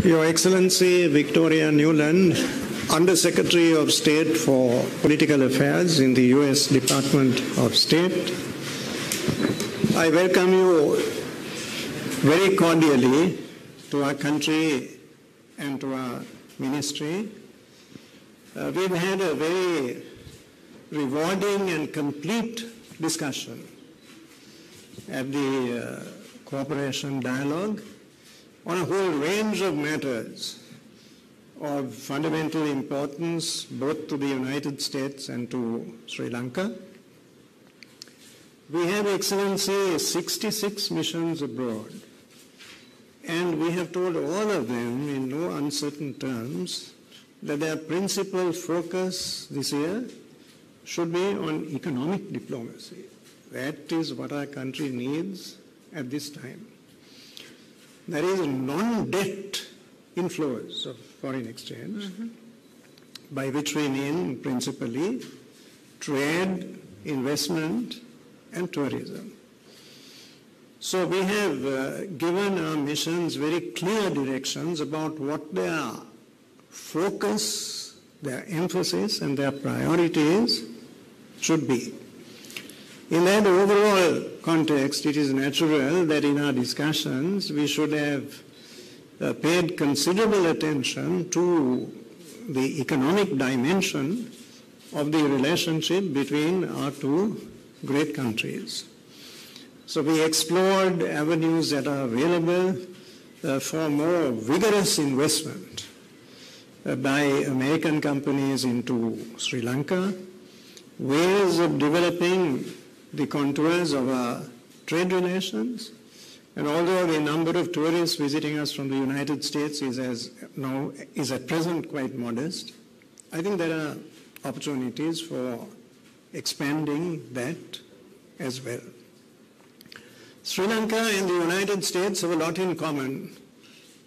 Your Excellency Victoria Nuland, Under-Secretary of State for Political Affairs in the U.S. Department of State, I welcome you very cordially to our country and to our ministry. We've had a very rewarding and complete discussion at the Cooperation Dialogue on a whole range of matters of fundamental importance both to the United States and to Sri Lanka. We have, Excellency, 66 missions abroad, and we have told all of them in no uncertain terms that their principal focus this year should be on economic diplomacy. That is what our country needs at this time. There is non-debt inflows of foreign exchange, by which we mean principally trade, investment, and tourism. So we have given our missions very clear directions about what their focus, their emphasis, and their priorities should be. In that overall context, it is natural that in our discussions we should have paid considerable attention to the economic dimension of the relationship between our two great countries. So we explored avenues that are available for more vigorous investment by American companies into Sri Lanka, ways of developing the contours of our trade relations, and although the number of tourists visiting us from the United States is at present quite modest, I think there are opportunities for expanding that as well. Sri Lanka and the United States have a lot in common,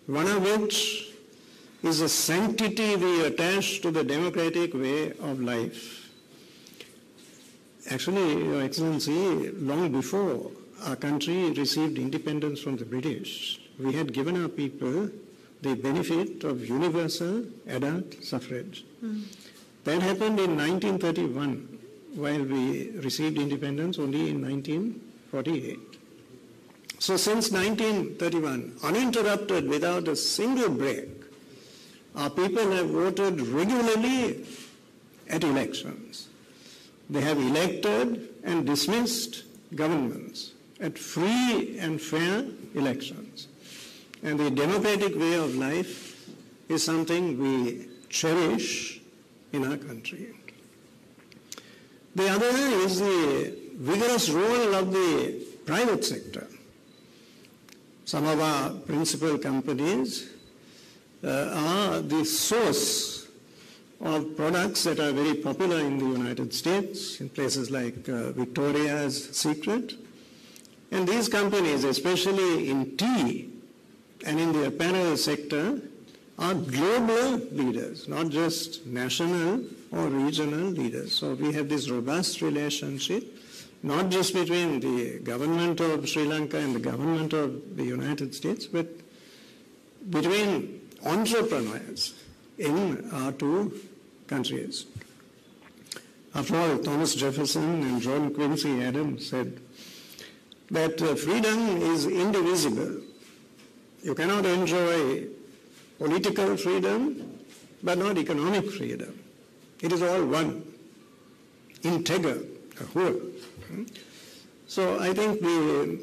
one of which is a sanctity we attach to the democratic way of life. Actually, Your Excellency, long before our country received independence from the British, we had given our people the benefit of universal adult suffrage. That happened in 1931, while we received independence only in 1948. So since 1931, uninterrupted, without a single break, our people have voted regularly at elections. They have elected and dismissed governments at free and fair elections. And the democratic way of life is something we cherish in our country. The other is the vigorous role of the private sector. Some of our principal companies are the source of products that are very popular in the United States, in places like Victoria's Secret. And these companies, especially in tea and in the apparel sector, are global leaders, not just national or regional leaders. So we have this robust relationship, not just between the government of Sri Lanka and the government of the United States, but between entrepreneurs in our two countries. After all, Thomas Jefferson and John Quincy Adams said that freedom is indivisible. You cannot enjoy political freedom, but not economic freedom. It is all one, integral, a whole. So I think the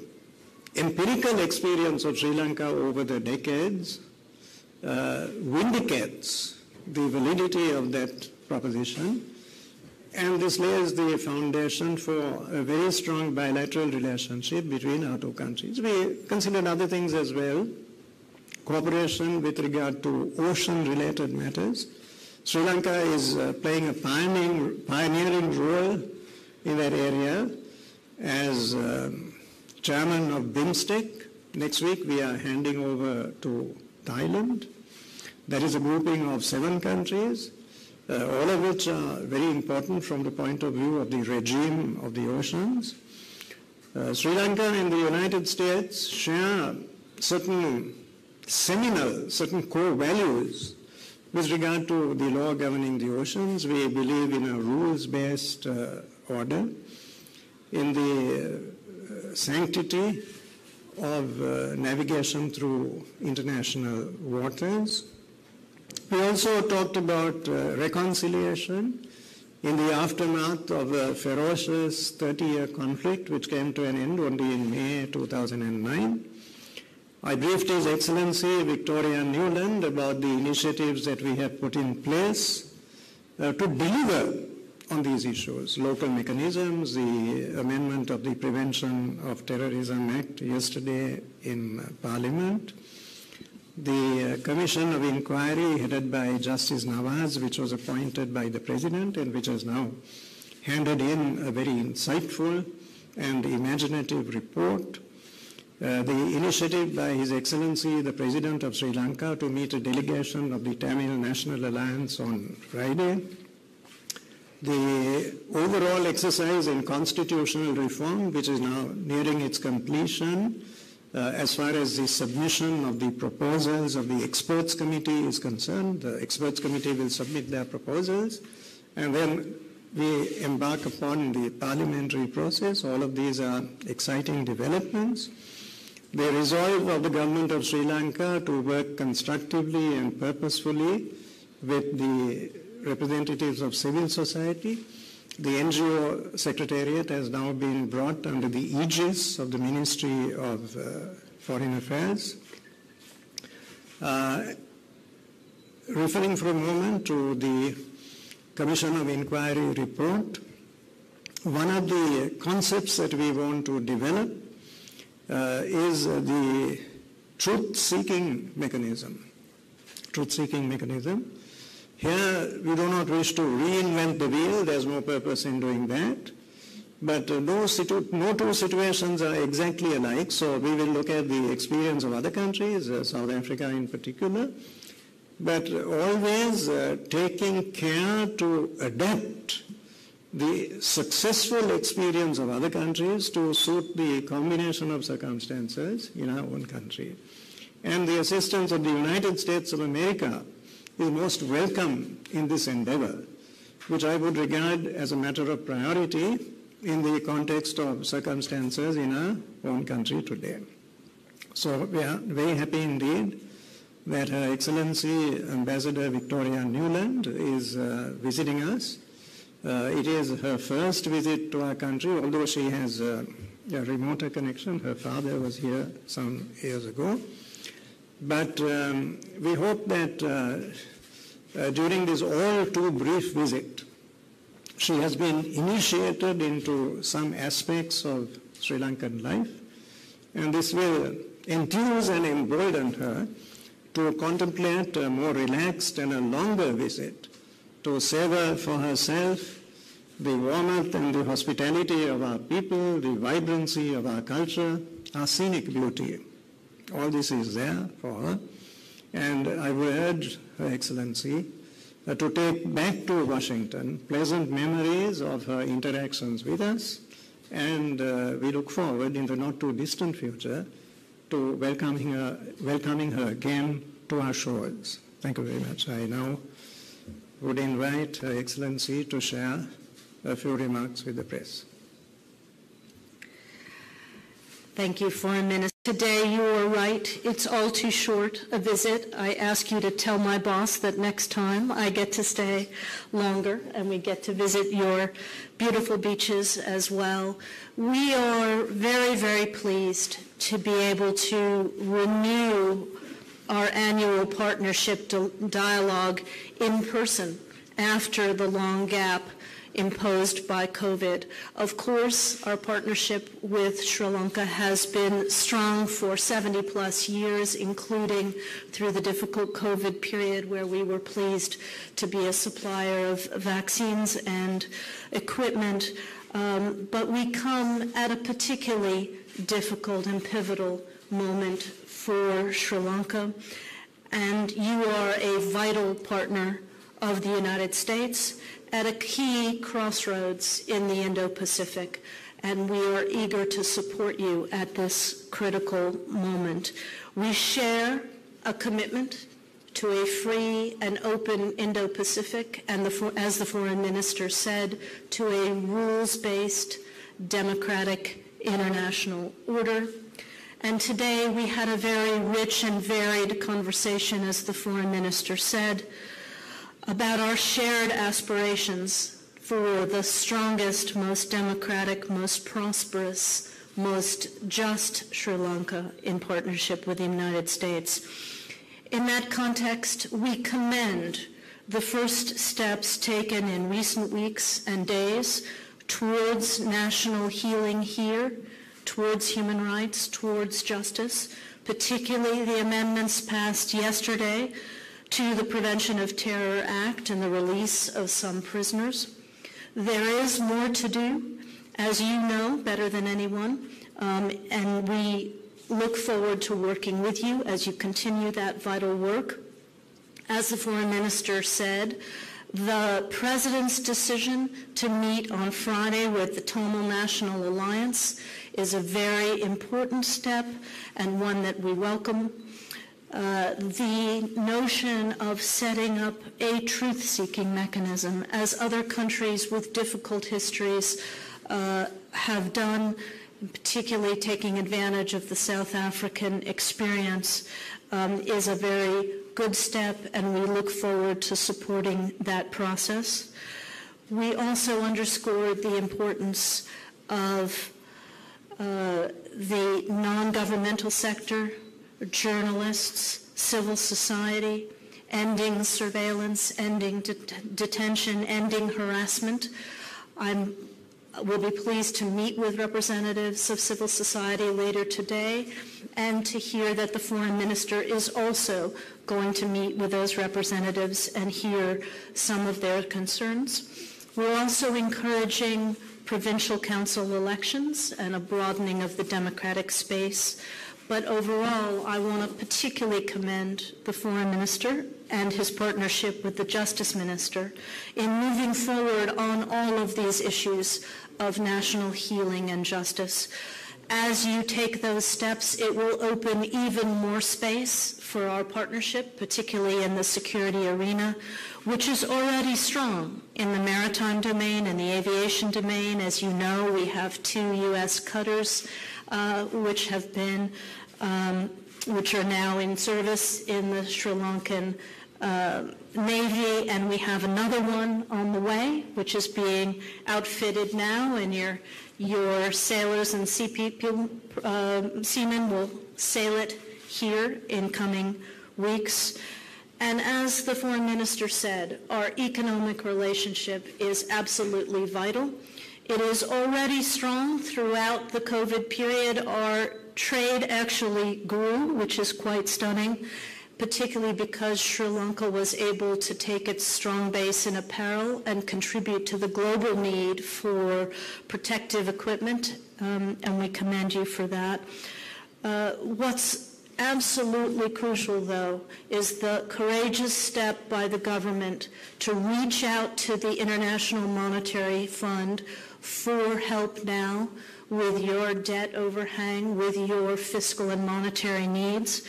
empirical experience of Sri Lanka over the decades vindicates the validity of that proposition, and this lays the foundation for a very strong bilateral relationship between our two countries. We considered other things as well, cooperation with regard to ocean-related matters. Sri Lanka is playing a pioneering role in that area as chairman of BIMSTEC. Next week we are handing over to Thailand. That is a grouping of 7 countries, all of which are very important from the point of view of the regime of the oceans. Sri Lanka and the United States share certain seminal, certain core values with regard to the law governing the oceans. We believe in a rules-based order, in the sanctity of navigation through international waters. We also talked about reconciliation in the aftermath of a ferocious 30-year conflict which came to an end only in May 2009. I briefed His Excellency Victoria Nuland about the initiatives that we have put in place to deliver on these issues, local mechanisms, the amendment of the Prevention of Terrorism Act yesterday in Parliament, the Commission of Inquiry headed by Justice Nawaz, which was appointed by the President and which has now handed in a very insightful and imaginative report. The initiative by His Excellency the President of Sri Lanka to meet a delegation of the Tamil National Alliance on Friday. The overall exercise in constitutional reform, which is now nearing its completion, as far as the submission of the proposals of the experts committee is concerned. The experts committee will submit their proposals, and then we embark upon the parliamentary process. All of these are exciting developments. The resolve of the government of Sri Lanka to work constructively and purposefully with the representatives of civil society. The NGO Secretariat has now been brought under the aegis of the Ministry of Foreign Affairs. Referring for a moment to the Commission of Inquiry report, one of the concepts that we want to develop is the truth-seeking mechanism. Truth-seeking mechanism. Here, we do not wish to reinvent the wheel. There's no purpose in doing that. But no two situations are exactly alike, so we will look at the experience of other countries, South Africa in particular, but always taking care to adapt the successful experience of other countries to suit the combination of circumstances in our own country. And the assistance of the United States of America is most welcome in this endeavor, which I would regard as a matter of priority in the context of circumstances in our own country today. So we are very happy indeed that Her Excellency Ambassador Victoria Nuland is visiting us. It is her first visit to our country, although she has a remoter connection. Her father was here some years ago. But we hope that during this all too brief visit, she has been initiated into some aspects of Sri Lankan life, and this will enthuse and embolden her to contemplate a more relaxed and a longer visit, to savor for herself the warmth and the hospitality of our people, the vibrancy of our culture, our scenic beauty. All this is there for her, and I would urge Her Excellency to take back to Washington pleasant memories of her interactions with us, and we look forward in the not too distant future to welcoming her again to our shores. Thank you very much. I now would invite Her Excellency to share a few remarks with the press. Thank you, Foreign Minister. Today, you are right. It's all too short a visit. I ask you to tell my boss that next time I get to stay longer and we get to visit your beautiful beaches as well. We are very, very pleased to be able to renew our annual partnership dialogue in person after the long gap imposed by COVID. Of course, our partnership with Sri Lanka has been strong for 70 plus years, including through the difficult COVID period where we were pleased to be a supplier of vaccines and equipment. But we come at a particularly difficult and pivotal moment for Sri Lanka, and you are a vital partner of the United States at a key crossroads in the Indo-Pacific, and we are eager to support you at this critical moment. We share a commitment to a free and open Indo-Pacific, and as the foreign minister said, to a rules-based democratic international order. And today we had a very rich and varied conversation, as the foreign minister said, about our shared aspirations for the strongest, most democratic, most prosperous, most just Sri Lanka in partnership with the United States. In that context, we commend the first steps taken in recent weeks and days towards national healing here, towards human rights, towards justice, particularly the amendments passed yesterday to the Prevention of Terror Act and the release of some prisoners. There is more to do, as you know better than anyone, and we look forward to working with you as you continue that vital work. As the foreign minister said, the president's decision to meet on Friday with the Tamil National Alliance is a very important step and one that we welcome. The notion of setting up a truth-seeking mechanism, as other countries with difficult histories have done, particularly taking advantage of the South African experience, is a very good step, and we look forward to supporting that process. We also underscored the importance of the non-governmental sector, journalists, civil society, ending surveillance, ending detention, ending harassment. We'll be pleased to meet with representatives of civil society later today and to hear that the foreign minister is also going to meet with those representatives and hear some of their concerns. We're also encouraging provincial council elections and a broadening of the democratic space. But overall, I want to particularly commend the foreign minister and his partnership with the justice minister in moving forward on all of these issues of national healing and justice. As you take those steps, it will open even more space for our partnership, particularly in the security arena, which is already strong in the maritime domain and the aviation domain. As you know, we have 2 U.S. cutters which are now in service in the Sri Lankan Navy, and we have another one on the way, which is being outfitted now, and your sailors and seamen will sail it here in coming weeks. And as the foreign minister said, our economic relationship is absolutely vital. It is already strong throughout the COVID period. Our trade actually grew, which is quite stunning, particularly because Sri Lanka was able to take its strong base in apparel and contribute to the global need for protective equipment, and we commend you for that. What's absolutely crucial, though, is the courageous step by the government to reach out to the International Monetary Fund for help now with your debt overhang, with your fiscal and monetary needs.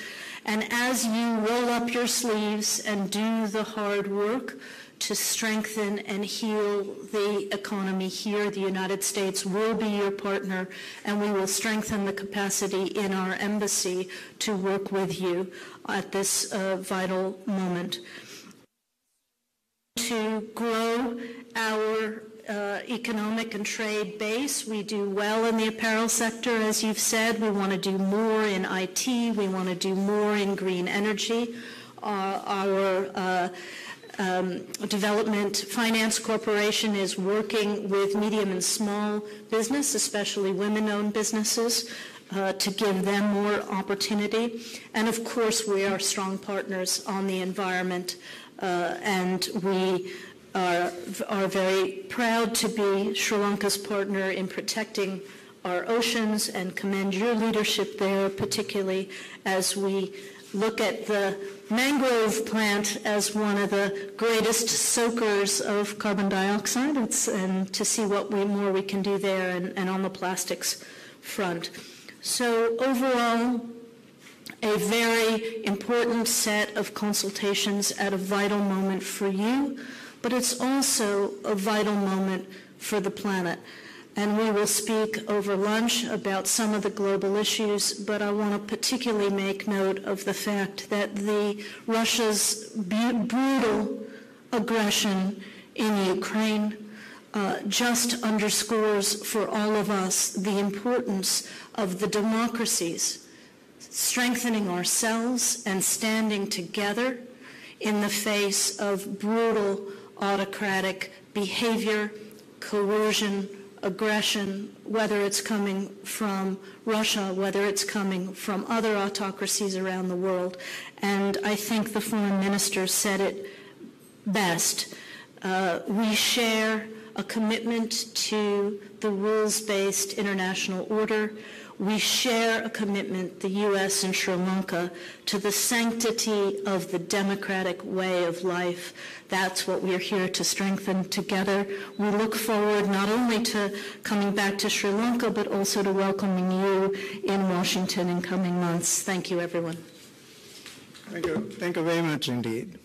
And as you roll up your sleeves and do the hard work to strengthen and heal the economy here, the United States will be your partner, and we will strengthen the capacity in our embassy to work with you at this vital moment. To grow our economic and trade base. We do well in the apparel sector, as you've said. We want to do more in IT. We want to do more in green energy. Our Development Finance Corporation is working with medium and small business, especially women-owned businesses, to give them more opportunity. And of course, we are strong partners on the environment, and we are very proud to be Sri Lanka's partner in protecting our oceans and commend your leadership there, particularly as we look at the mangrove plant as one of the greatest soakers of carbon dioxide, and to see what more we can do there and on the plastics front. So overall, a very important set of consultations at a vital moment for you, but it's also a vital moment for the planet. And we will speak over lunch about some of the global issues, but I want to particularly make note of the fact that Russia's brutal aggression in Ukraine just underscores for all of us the importance of the democracies strengthening ourselves and standing together in the face of brutal autocratic behavior, coercion, aggression, whether it's coming from Russia, whether it's coming from other autocracies around the world. And I think the foreign minister said it best. We share a commitment to the rules-based international order. We share a commitment, the U.S. and Sri Lanka, to the sanctity of the democratic way of life. That's what we're here to strengthen together. We look forward not only to coming back to Sri Lanka, but also to welcoming you in Washington in coming months. Thank you, everyone. Thank you. Thank you very much indeed.